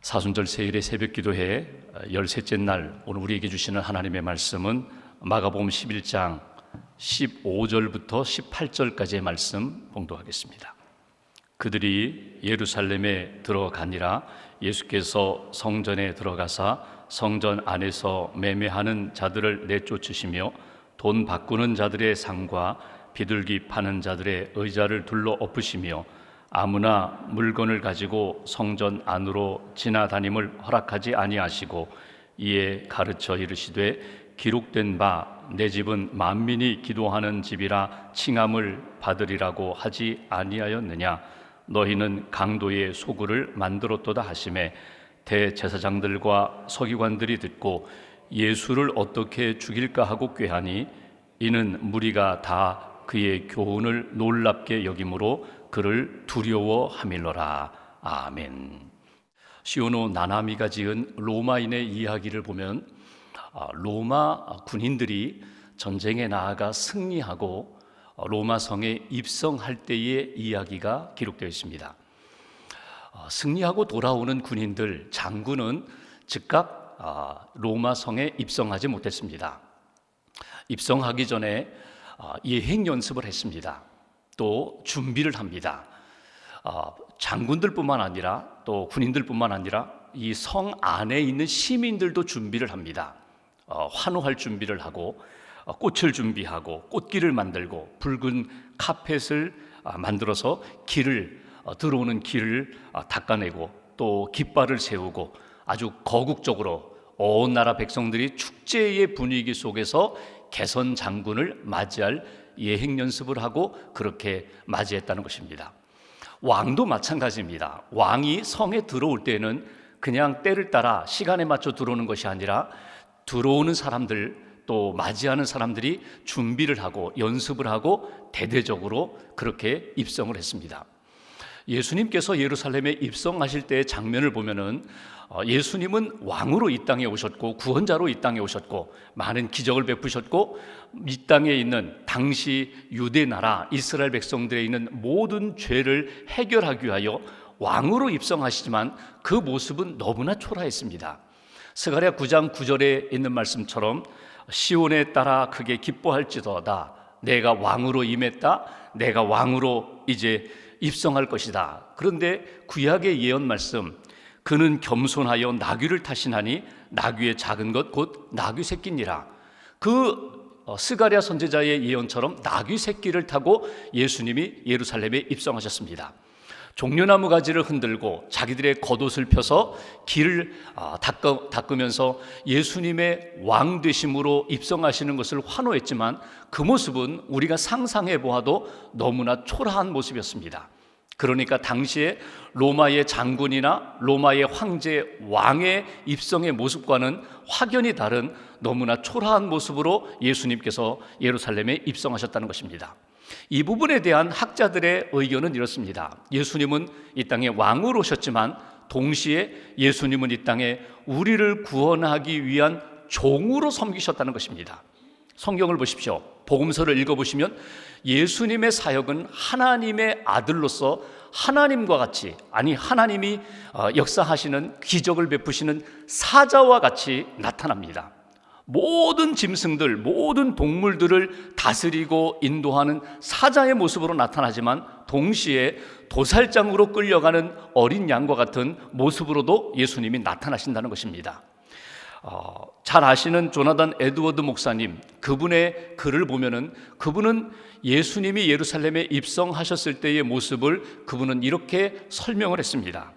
사순절 세일의 새벽 기도회 13째 날, 오늘 우리에게 주시는 하나님의 말씀은 마가복음 11장 15절부터 18절까지의 말씀 봉독하겠습니다. 그들이 예루살렘에 들어가니라. 예수께서 성전에 들어가사 성전 안에서 매매하는 자들을 내쫓으시며 돈 바꾸는 자들의 상과 비둘기 파는 자들의 의자를 둘러 엎으시며 아무나 물건을 가지고 성전 안으로 지나다님을 허락하지 아니하시고 이에 가르쳐 이르시되 기록된 바 내 집은 만민이 기도하는 집이라 칭함을 받으리라고 하지 아니하였느냐. 너희는 강도의 소굴을 만들었도다 하시매 대제사장들과 서기관들이 듣고 예수를 어떻게 죽일까 하고 꾀하니 이는 무리가 다 그의 교훈을 놀랍게 여김으로 그를 두려워하밀러라. 아멘. 시오노 나나미가 지은 로마인의 이야기를 보면 로마 군인들이 전쟁에 나아가 승리하고 로마 성에 입성할 때의 이야기가 기록되어 있습니다. 승리하고 돌아오는 군인들, 장군은 즉각 로마 성에 입성하지 못했습니다. 입성하기 전에 예행 연습을 했습니다. 또 준비를 합니다. 장군들뿐만 아니라 또 군인들뿐만 아니라 이 성 안에 있는 시민들도 준비를 합니다. 환호할 준비를 하고 꽃을 준비하고 꽃길을 만들고 붉은 카펫을 만들어서 들어오는 길을 닦아내고 또 깃발을 세우고 아주 거국적으로 온 나라 백성들이 축제의 분위기 속에서 개선 장군을 맞이할 예행 연습을 하고 그렇게 맞이했다는 것입니다. 왕도 마찬가지입니다. 왕이 성에 들어올 때는 그냥 때를 따라 시간에 맞춰 들어오는 것이 아니라 들어오는 사람들 또 맞이하는 사람들이 준비를 하고 연습을 하고 대대적으로 그렇게 입성을 했습니다. 예수님께서 예루살렘에 입성하실 때의 장면을 보면은 예수님은 왕으로 이 땅에 오셨고 구원자로 이 땅에 오셨고 많은 기적을 베푸셨고 이 땅에 있는 당시 유대 나라 이스라엘 백성들에 있는 모든 죄를 해결하기 위하여 왕으로 입성하시지만 그 모습은 너무나 초라했습니다. 스가랴 9장 9절에 있는 말씀처럼 시온에 따라 크게 기뻐할지어다. 내가 왕으로 임했다. 내가 왕으로 이제 입성할 것이다. 그런데 구약의 예언 말씀, 그는 겸손하여 나귀를 타시나니 나귀의 작은 것 곧 나귀 새끼니라. 그 스가랴 선지자의 예언처럼 나귀 새끼를 타고 예수님이 예루살렘에 입성하셨습니다. 종려나무 가지를 흔들고 자기들의 겉옷을 펴서 길을 닦으면서 예수님의 왕 되심으로 입성하시는 것을 환호했지만 그 모습은 우리가 상상해 보아도 너무나 초라한 모습이었습니다. 그러니까 당시에 로마의 장군이나 로마의 황제, 왕의 입성의 모습과는 확연히 다른 너무나 초라한 모습으로 예수님께서 예루살렘에 입성하셨다는 것입니다. 이 부분에 대한 학자들의 의견은 이렇습니다. 예수님은 이 땅에 왕으로 오셨지만 동시에 예수님은 이 땅에 우리를 구원하기 위한 종으로 섬기셨다는 것입니다. 성경을 보십시오. 복음서를 읽어보시면 예수님의 사역은 하나님의 아들로서 하나님과 같이, 아니 하나님이 역사하시는 기적을 베푸시는 사자와 같이 나타납니다. 모든 짐승들, 모든 동물들을 다스리고 인도하는 사자의 모습으로 나타나지만 동시에 도살장으로 끌려가는 어린 양과 같은 모습으로도 예수님이 나타나신다는 것입니다. 잘 아시는 조나단 에드워드 목사님, 그분의 글을 보면은 그분은 예수님이 예루살렘에 입성하셨을 때의 모습을 그분은 이렇게 설명을 했습니다.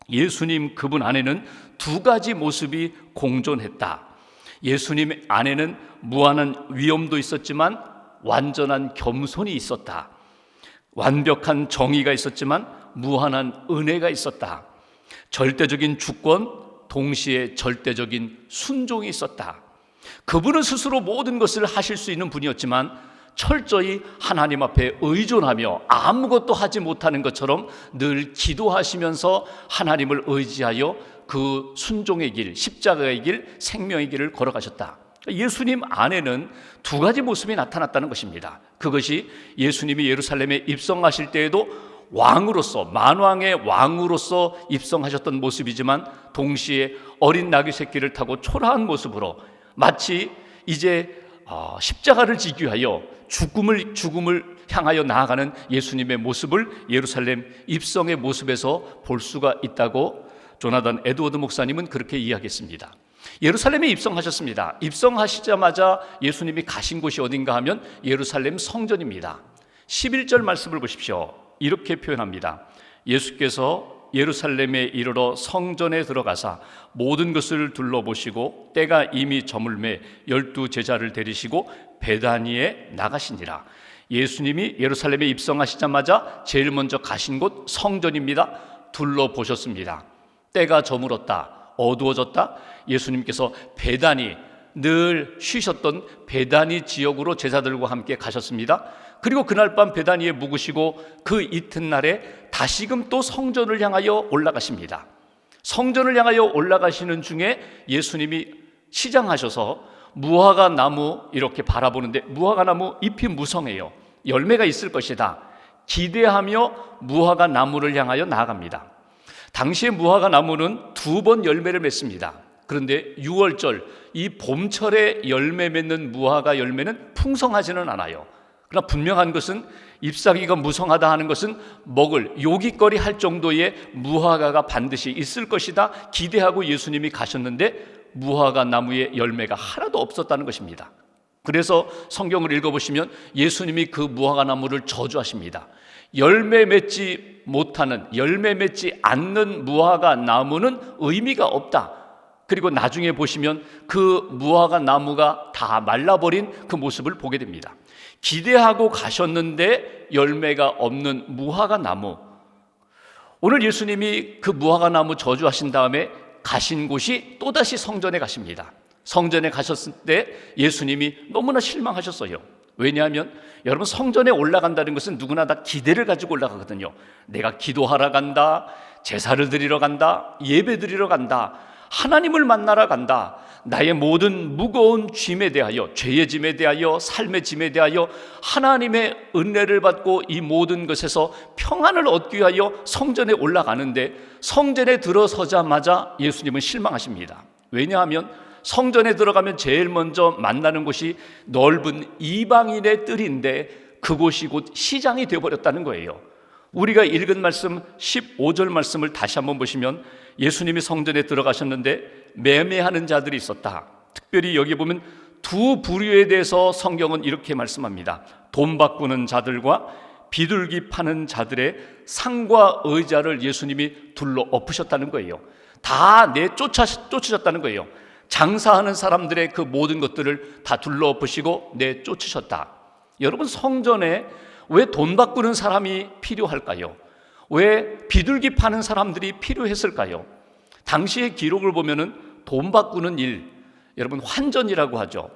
예수님 그분 안에는 두 가지 모습이 공존했다. 예수님 안에는 무한한 위엄도 있었지만 완전한 겸손이 있었다. 완벽한 정의가 있었지만 무한한 은혜가 있었다. 절대적인 주권, 동시에 절대적인 순종이 있었다. 그분은 스스로 모든 것을 하실 수 있는 분이었지만 철저히 하나님 앞에 의존하며 아무것도 하지 못하는 것처럼 늘 기도하시면서 하나님을 의지하여 그 순종의 길, 십자가의 길, 생명의 길을 걸어가셨다. 예수님 안에는 두 가지 모습이 나타났다는 것입니다. 그것이 예수님이 예루살렘에 입성하실 때에도 왕으로서, 만왕의 왕으로서 입성하셨던 모습이지만 동시에 어린 나귀 새끼를 타고 초라한 모습으로 마치 이제 십자가를 지기 위하여 죽음을 향하여 나아가는 예수님의 모습을 예루살렘 입성의 모습에서 볼 수가 있다고 조나단 에드워드 목사님은 그렇게 이야기했습니다. 예루살렘에 입성하셨습니다. 입성하시자마자 예수님이 가신 곳이 어딘가 하면 예루살렘 성전입니다. 11절 말씀을 보십시오. 이렇게 표현합니다. 예수께서 예루살렘에 이르러 성전에 들어가사 모든 것을 둘러보시고 때가 이미 저물매 12 제자를 데리시고 베다니에 나가시니라. 예수님이 예루살렘에 입성하시자마자 제일 먼저 가신 곳 성전입니다. 둘러보셨습니다. 때가 저물었다, 어두워졌다. 예수님께서 베다니, 늘 쉬셨던 베다니 지역으로 제자들과 함께 가셨습니다. 그리고 그날 밤 베다니에 묵으시고 그 이튿날에 다시금 또 성전을 향하여 올라가십니다. 성전을 향하여 올라가시는 중에 예수님이 시장하셔서 무화과 나무 이렇게 바라보는데 무화과 나무 잎이 무성해요. 열매가 있을 것이다 기대하며 무화과 나무를 향하여 나아갑니다. 당시에 무화과 나무는 2번 열매를 맺습니다. 그런데 6월절 이 봄철에 열매 맺는 무화과 열매는 풍성하지는 않아요. 그러나 분명한 것은 잎사귀가 무성하다 하는 것은 먹을 요깃거리 할 정도의 무화과가 반드시 있을 것이다 기대하고 예수님이 가셨는데 무화과 나무에 열매가 하나도 없었다는 것입니다. 그래서 성경을 읽어보시면 예수님이 그 무화과 나무를 저주하십니다. 열매 맺지 못하는, 열매 맺지 않는 무화과 나무는 의미가 없다. 그리고 나중에 보시면 그 무화과 나무가 다 말라버린 그 모습을 보게 됩니다. 기대하고 가셨는데 열매가 없는 무화과 나무. 오늘 예수님이 그 무화과 나무 저주하신 다음에 가신 곳이 또다시 성전에 가십니다. 성전에 가셨을 때 예수님이 너무나 실망하셨어요. 왜냐하면 여러분, 성전에 올라간다는 것은 누구나 다 기대를 가지고 올라가거든요. 내가 기도하러 간다, 제사를 드리러 간다, 예배 드리러 간다, 하나님을 만나러 간다. 나의 모든 무거운 짐에 대하여, 죄의 짐에 대하여, 삶의 짐에 대하여 하나님의 은혜를 받고 이 모든 것에서 평안을 얻기 위하여 성전에 올라가는데 성전에 들어서자마자 예수님은 실망하십니다. 왜냐하면 성전에 들어가면 제일 먼저 만나는 곳이 넓은 이방인의 뜰인데 그곳이 곧 시장이 되어버렸다는 거예요. 우리가 읽은 말씀 15절 말씀을 다시 한번 보시면 예수님이 성전에 들어가셨는데 매매하는 자들이 있었다. 특별히 여기 보면 2 부류에 대해서 성경은 이렇게 말씀합니다. 돈 바꾸는 자들과 비둘기 파는 자들의 상과 의자를 예수님이 둘러 엎으셨다는 거예요. 다 쫓으셨다는 거예요. 장사하는 사람들의 그 모든 것들을 다 둘러 엎으시고 내쫓으셨다. 여러분, 성전에 왜 돈 바꾸는 사람이 필요할까요? 왜 비둘기 파는 사람들이 필요했을까요? 당시의 기록을 보면은 돈 바꾸는 일, 여러분 환전이라고 하죠.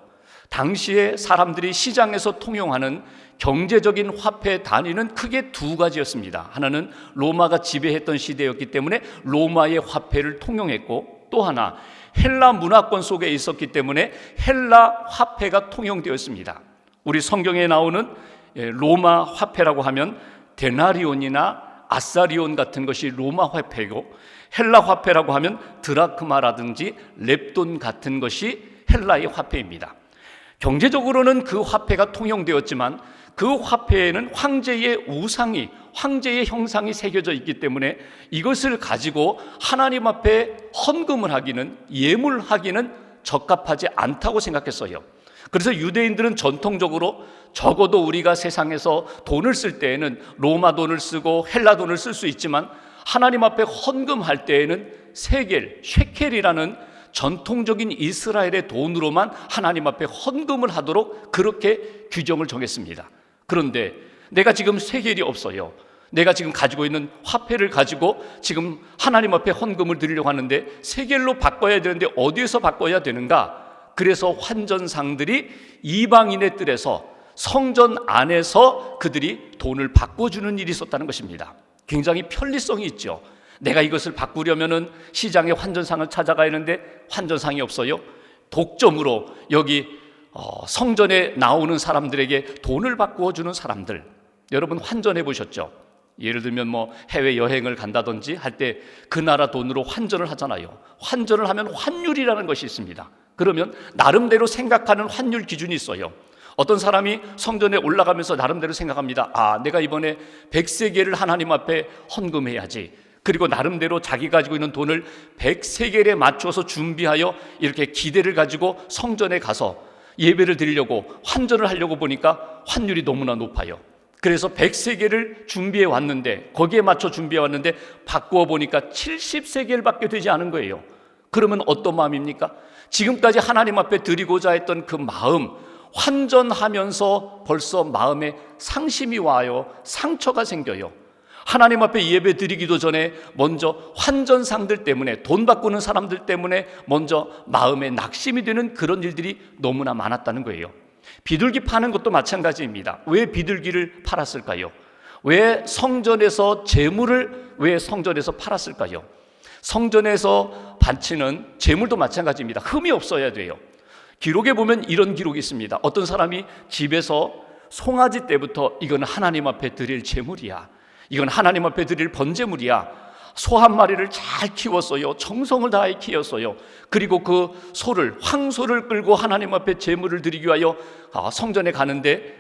당시에 사람들이 시장에서 통용하는 경제적인 화폐 단위는 크게 2가지였습니다. 하나는 로마가 지배했던 시대였기 때문에 로마의 화폐를 통용했고, 또 하나 헬라 문화권 속에 있었기 때문에 헬라 화폐가 통용되었습니다. 우리 성경에 나오는 로마 화폐라고 하면 데나리온이나 아사리온 같은 것이 로마 화폐고, 헬라 화폐라고 하면 드라크마라든지 렙돈 같은 것이 헬라의 화폐입니다. 경제적으로는 그 화폐가 통용되었지만 그 화폐에는 황제의 우상이, 황제의 형상이 새겨져 있기 때문에 이것을 가지고 하나님 앞에 헌금을 하기는, 예물하기는 적합하지 않다고 생각했어요. 그래서 유대인들은 전통적으로 적어도 우리가 세상에서 돈을 쓸 때에는 로마 돈을 쓰고 헬라 돈을 쓸 수 있지만 하나님 앞에 헌금할 때에는 세겔, 쉐켈이라는 전통적인 이스라엘의 돈으로만 하나님 앞에 헌금을 하도록 그렇게 규정을 정했습니다. 그런데 내가 지금 세겔이 없어요. 내가 지금 가지고 있는 화폐를 가지고 지금 하나님 앞에 헌금을 드리려고 하는데 세겔로 바꿔야 되는데 어디에서 바꿔야 되는가? 그래서 환전상들이 이방인의 뜰에서, 성전 안에서 그들이 돈을 바꿔주는 일이 있었다는 것입니다. 굉장히 편리성이 있죠. 내가 이것을 바꾸려면은 시장에 환전상을 찾아가야 하는데 환전상이 없어요. 독점으로 여기 성전에 나오는 사람들에게 돈을 바꾸어주는 사람들, 여러분 환전해 보셨죠? 예를 들면 뭐 해외 여행을 간다든지 할 때 그 나라 돈으로 환전을 하잖아요. 환전을 하면 환율이라는 것이 있습니다. 그러면 나름대로 생각하는 환율 기준이 있어요. 어떤 사람이 성전에 올라가면서 나름대로 생각합니다. 아, 내가 이번에 100세겔을 하나님 앞에 헌금해야지. 그리고 나름대로 자기 가지고 있는 돈을 100세겔에 맞춰서 준비하여 이렇게 기대를 가지고 성전에 가서 예배를 드리려고 환전을 하려고 보니까 환율이 너무나 높아요. 그래서 100세겔을 준비해 왔는데, 거기에 맞춰 준비해 왔는데 바꾸어 보니까 70세겔밖에 되지 않은 거예요. 그러면 어떤 마음입니까? 지금까지 하나님 앞에 드리고자 했던 그 마음, 환전하면서 벌써 마음에 상심이 와요. 상처가 생겨요. 하나님 앞에 예배 드리기도 전에 먼저 환전상들 때문에, 돈 바꾸는 사람들 때문에 먼저 마음에 낙심이 되는 그런 일들이 너무나 많았다는 거예요. 비둘기 파는 것도 마찬가지입니다. 왜 비둘기를 팔았을까요? 왜 성전에서 제물을 왜 성전에서 팔았을까요? 성전에서 바치는 제물도 마찬가지입니다. 흠이 없어야 돼요. 기록에 보면 이런 기록이 있습니다. 어떤 사람이 집에서 송아지 때부터 이건 하나님 앞에 드릴 제물이야, 이건 하나님 앞에 드릴 번제물이야, 소 한 마리를 잘 키웠어요. 정성을 다해 키웠어요. 그리고 그 소를, 황소를 끌고 하나님 앞에 제물을 드리기 위하여 성전에 가는데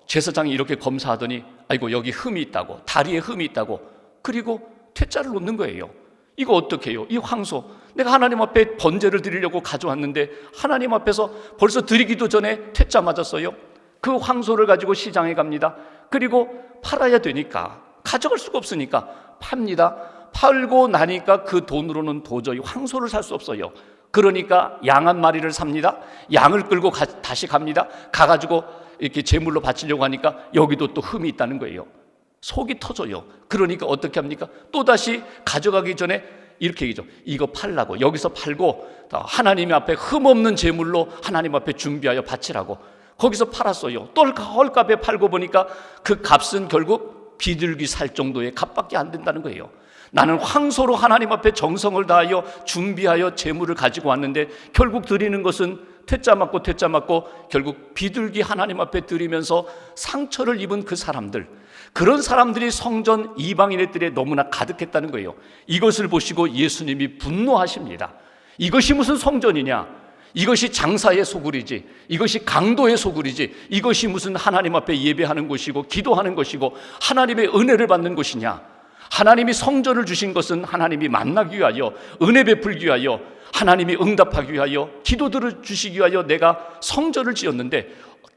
제사장이 이렇게 검사하더니 아이고, 여기 흠이 있다고, 다리에 흠이 있다고, 그리고 퇴짜를 놓는 거예요. 이거 어떻게 해요? 이 황소, 내가 하나님 앞에 번제를 드리려고 가져왔는데 하나님 앞에서 벌써 드리기도 전에 퇴짜 맞았어요. 그 황소를 가지고 시장에 갑니다. 그리고 팔아야 되니까, 가져갈 수가 없으니까 팝니다. 팔고 나니까 그 돈으로는 도저히 황소를 살 수 없어요. 그러니까 양 한 마리를 삽니다. 양을 끌고 다시 갑니다. 가가지고 이렇게 제물로 바치려고 하니까 여기도 또 흠이 있다는 거예요. 속이 터져요. 그러니까 어떻게 합니까? 또다시 가져가기 전에 이렇게 얘기죠. 이거 팔라고, 여기서 팔고 하나님 앞에 흠없는 제물로 하나님 앞에 준비하여 바치라고. 거기서 팔았어요. 또 헐값에 팔고 보니까 그 값은 결국 비둘기 살 정도의 값밖에 안 된다는 거예요. 나는 황소로 하나님 앞에 정성을 다하여 준비하여 제물을 가지고 왔는데 결국 드리는 것은 퇴짜 맞고 퇴짜 맞고 결국 비둘기 하나님 앞에 드리면서 상처를 입은 그 사람들, 그런 사람들이 성전 이방인의 뜰에 너무나 가득했다는 거예요. 이것을 보시고 예수님이 분노하십니다. 이것이 무슨 성전이냐? 이것이 장사의 소굴이지, 이것이 강도의 소굴이지, 이것이 무슨 하나님 앞에 예배하는 곳이고 기도하는 것이고 하나님의 은혜를 받는 곳이냐? 하나님이 성전을 주신 것은 하나님이 만나기 위하여, 은혜 베풀기 위하여, 하나님이 응답하기 위하여, 기도들을 주시기 위하여 내가 성전을 지었는데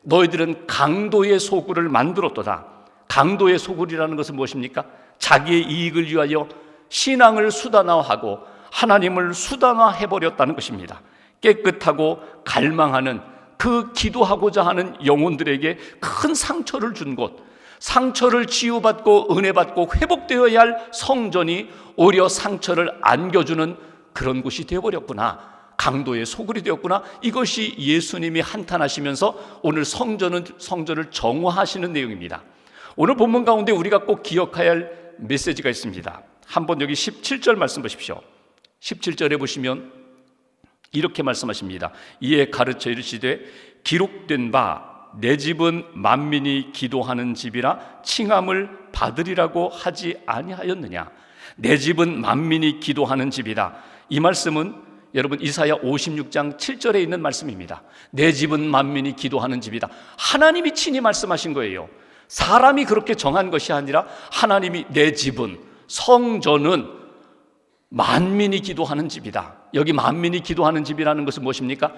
너희들은 강도의 소굴을 만들었도다. 강도의 소굴이라는 것은 무엇입니까? 자기의 이익을 위하여 신앙을 수단화하고 하나님을 수단화해버렸다는 것입니다. 깨끗하고 갈망하는 그 기도하고자 하는 영혼들에게 큰 상처를 준 곳, 상처를 치유받고 은혜받고 회복되어야 할 성전이 오히려 상처를 안겨주는 그런 곳이 되어버렸구나, 강도의 소굴이 되었구나. 이것이 예수님이 한탄하시면서 오늘 성전을 정화하시는 내용입니다. 오늘 본문 가운데 우리가 꼭 기억해야 할 메시지가 있습니다. 한번 여기 17절 말씀 보십시오. 17절에 보시면 이렇게 말씀하십니다. 이에 가르쳐 이르시되 기록된 바 내 집은 만민이 기도하는 집이라 칭함을 받으리라고 하지 아니하였느냐. 내 집은 만민이 기도하는 집이다. 이 말씀은 여러분 이사야 56장 7절에 있는 말씀입니다. 내 집은 만민이 기도하는 집이다. 하나님이 친히 말씀하신 거예요. 사람이 그렇게 정한 것이 아니라 하나님이 내 집은, 성전은 만민이 기도하는 집이다. 여기 만민이 기도하는 집이라는 것은 무엇입니까?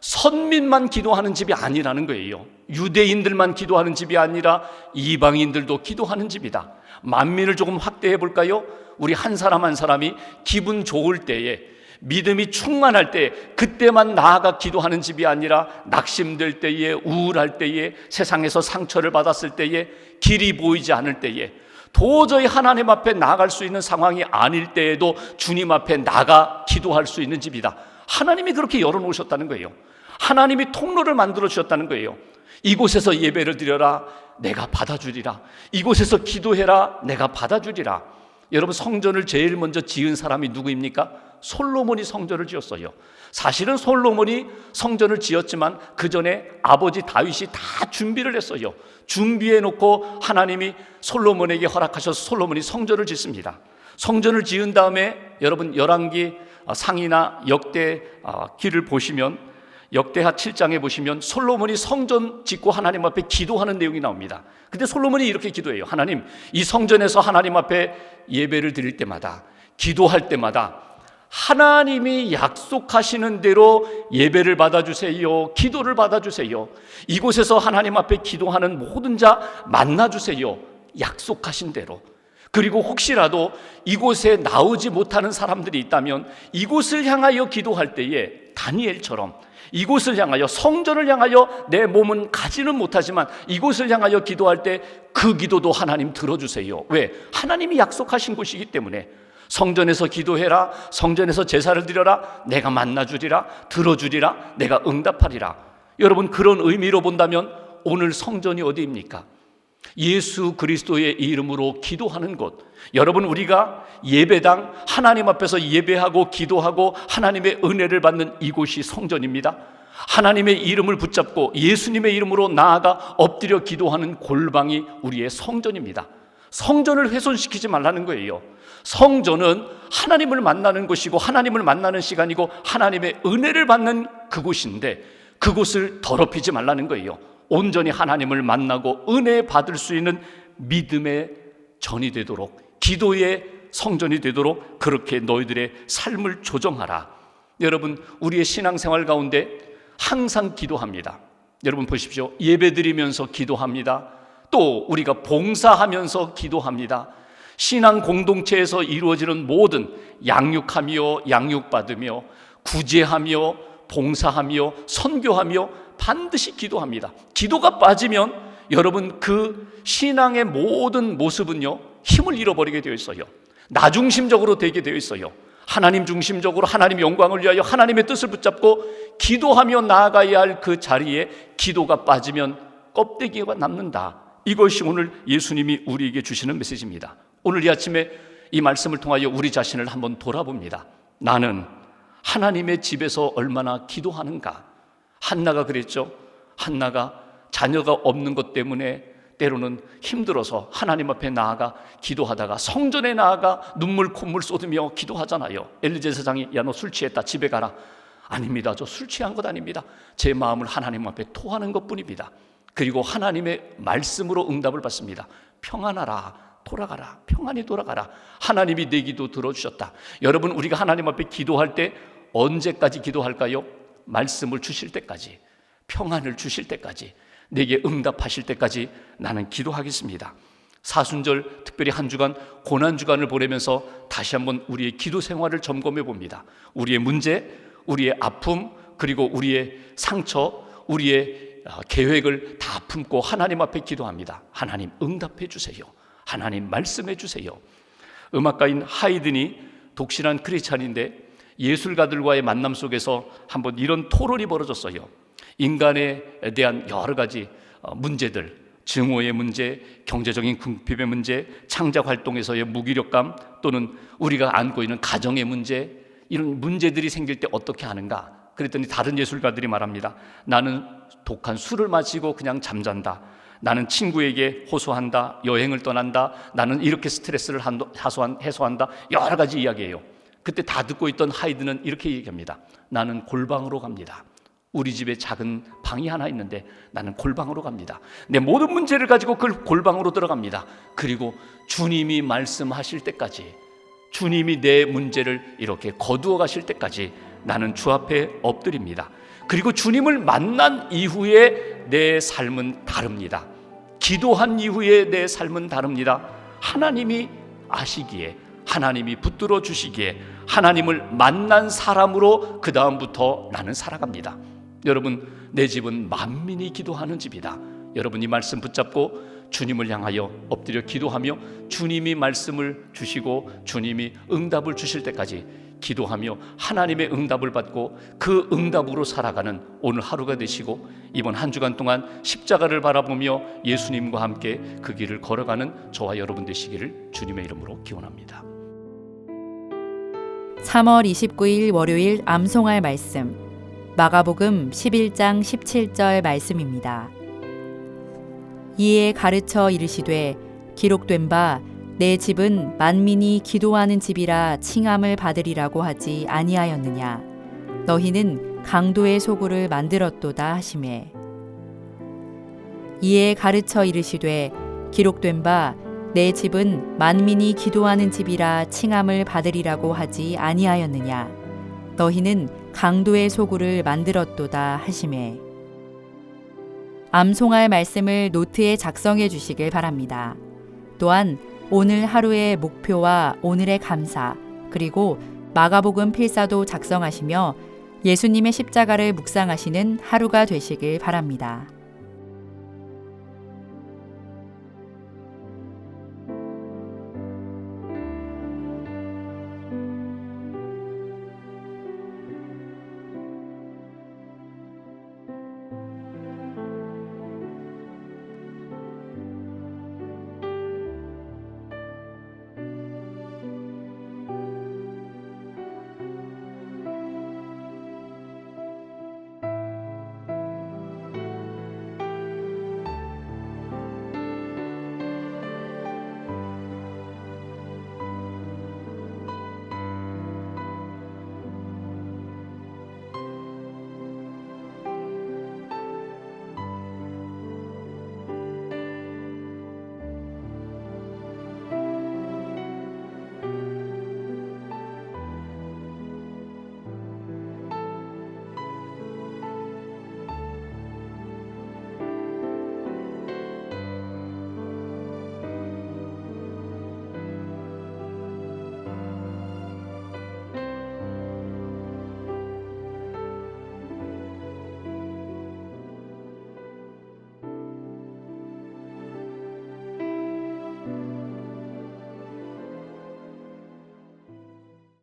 선민만 기도하는 집이 아니라는 거예요. 유대인들만 기도하는 집이 아니라 이방인들도 기도하는 집이다. 만민을 조금 확대해 볼까요? 우리 한 사람 한 사람이 기분 좋을 때에, 믿음이 충만할 때, 그때만 나아가 기도하는 집이 아니라 낙심될 때에, 우울할 때에, 세상에서 상처를 받았을 때에, 길이 보이지 않을 때에, 도저히 하나님 앞에 나아갈 수 있는 상황이 아닐 때에도 주님 앞에 나가 기도할 수 있는 집이다. 하나님이 그렇게 열어놓으셨다는 거예요. 하나님이 통로를 만들어 주셨다는 거예요. 이곳에서 예배를 드려라, 내가 받아주리라. 이곳에서 기도해라, 내가 받아주리라. 여러분, 성전을 제일 먼저 지은 사람이 누구입니까? 솔로몬이 성전을 지었어요. 사실은 솔로몬이 성전을 지었지만 그 전에 아버지 다윗이 다 준비를 했어요. 준비해 놓고 하나님이 솔로몬에게 허락하셔서 솔로몬이 성전을 짓습니다. 성전을 지은 다음에 여러분 열왕기 상이나 역대기를 보시면, 역대하 7장에 보시면 솔로몬이 성전 짓고 하나님 앞에 기도하는 내용이 나옵니다. 근데 솔로몬이 이렇게 기도해요. 하나님, 이 성전에서 하나님 앞에 예배를 드릴 때마다, 기도할 때마다 하나님이 약속하시는 대로 예배를 받아주세요. 기도를 받아주세요. 이곳에서 하나님 앞에 기도하는 모든 자 만나주세요. 약속하신 대로. 그리고 혹시라도 이곳에 나오지 못하는 사람들이 있다면 이곳을 향하여 기도할 때에 다니엘처럼 이곳을 향하여, 성전을 향하여 내 몸은 가지는 못하지만 이곳을 향하여 기도할 때 그 기도도 하나님 들어주세요. 왜? 하나님이 약속하신 곳이기 때문에. 성전에서 기도해라, 성전에서 제사를 드려라, 내가 만나주리라, 들어주리라, 내가 응답하리라. 여러분, 그런 의미로 본다면 오늘 성전이 어디입니까? 예수 그리스도의 이름으로 기도하는 곳. 여러분, 우리가 예배당, 하나님 앞에서 예배하고 기도하고 하나님의 은혜를 받는 이곳이 성전입니다. 하나님의 이름을 붙잡고 예수님의 이름으로 나아가 엎드려 기도하는 골방이 우리의 성전입니다. 성전을 훼손시키지 말라는 거예요. 성전은 하나님을 만나는 곳이고 하나님을 만나는 시간이고 하나님의 은혜를 받는 그곳인데 그곳을 더럽히지 말라는 거예요. 온전히 하나님을 만나고 은혜 받을 수 있는 믿음의 전이 되도록, 기도의 성전이 되도록 그렇게 너희들의 삶을 조정하라. 여러분, 우리의 신앙생활 가운데 항상 기도합니다. 여러분 보십시오. 예배드리면서 기도합니다. 또 우리가 봉사하면서 기도합니다. 신앙 공동체에서 이루어지는 모든 양육하며 양육받으며 구제하며 봉사하며 선교하며 반드시 기도합니다. 기도가 빠지면 여러분 그 신앙의 모든 모습은요 힘을 잃어버리게 되어 있어요. 나 중심적으로 되게 되어 있어요. 하나님 중심적으로 하나님의 영광을 위하여 하나님의 뜻을 붙잡고 기도하며 나아가야 할 그 자리에 기도가 빠지면 껍데기가 남는다. 이것이 오늘 예수님이 우리에게 주시는 메시지입니다. 오늘 이 아침에 이 말씀을 통하여 우리 자신을 한번 돌아봅니다. 나는 하나님의 집에서 얼마나 기도하는가. 한나가 그랬죠. 한나가 자녀가 없는 것 때문에 때로는 힘들어서 하나님 앞에 나아가 기도하다가 성전에 나아가 눈물 콧물 쏟으며 기도하잖아요. 엘리제 사장이 야, 너 술 취했다, 집에 가라. 아닙니다. 저 술 취한 것 아닙니다. 제 마음을 하나님 앞에 토하는 것뿐입니다. 그리고 하나님의 말씀으로 응답을 받습니다. 평안하라, 돌아가라, 평안히 돌아가라. 하나님이 내 기도 들어주셨다. 여러분, 우리가 하나님 앞에 기도할 때 언제까지 기도할까요? 말씀을 주실 때까지, 평안을 주실 때까지, 내게 응답하실 때까지 나는 기도하겠습니다. 사순절 특별히 한 주간 고난주간을 보내면서 다시 한번 우리의 기도 생활을 점검해 봅니다. 우리의 문제, 우리의 아픔, 그리고 우리의 상처, 우리의 계획을 다 품고 하나님 앞에 기도합니다. 하나님 응답해 주세요. 하나님 말씀해 주세요. 음악가인 하이든이 독실한 크리스찬인데 예술가들과의 만남 속에서 한번 이런 토론이 벌어졌어요. 인간에 대한 여러 가지 문제들, 증오의 문제, 경제적인 궁핍의 문제, 창작 활동에서의 무기력감, 또는 우리가 안고 있는 가정의 문제, 이런 문제들이 생길 때 어떻게 하는가? 그랬더니 다른 예술가들이 말합니다. 나는 독한 술을 마시고 그냥 잠잔다. 나는 친구에게 호소한다. 여행을 떠난다. 나는 이렇게 스트레스를 해소한다. 여러 가지 이야기예요. 그때 다 듣고 있던 하이드는 이렇게 얘기합니다. 나는 골방으로 갑니다. 우리 집에 작은 방이 하나 있는데 나는 골방으로 갑니다. 내 모든 문제를 가지고 그 골방으로 들어갑니다. 그리고 주님이 말씀하실 때까지, 주님이 내 문제를 이렇게 거두어 가실 때까지 나는 주 앞에 엎드립니다. 그리고 주님을 만난 이후에 내 삶은 다릅니다. 기도한 이후에 내 삶은 다릅니다. 하나님이 아시기에, 하나님이 붙들어 주시기에 하나님을 만난 사람으로 그 다음부터 나는 살아갑니다. 여러분, 내 집은 만민이 기도하는 집이다. 여러분, 이 말씀 붙잡고 주님을 향하여 엎드려 기도하며 주님이 말씀을 주시고 주님이 응답을 주실 때까지 기도하며 하나님의 응답을 받고 그 응답으로 살아가는 오늘 하루가 되시고, 이번 한 주간 동안 십자가를 바라보며 예수님과 함께 그 길을 걸어가는 저와 여러분 되시기를 주님의 이름으로 기원합니다. 3월 29일 월요일 암송할 말씀, 마가복음 11장 17절 말씀입니다. 이에 가르쳐 이르시되 기록된 바 내 집은 만민이 기도하는 집이라 칭함을 받으리라고 하지 아니하였느냐. 너희는 강도의 소굴을 만들었도다 하시매. 이에 가르쳐 이르시되 기록된 바 내 집은 만민이 기도하는 집이라 칭함을 받으리라고 하지 아니하였느냐. 너희는 강도의 소굴을 만들었도다 하시매. 암송할 말씀을 노트에 작성해 주시길 바랍니다. 또한 오늘 하루의 목표와 오늘의 감사, 그리고 마가복음 필사도 작성하시며 예수님의 십자가를 묵상하시는 하루가 되시길 바랍니다.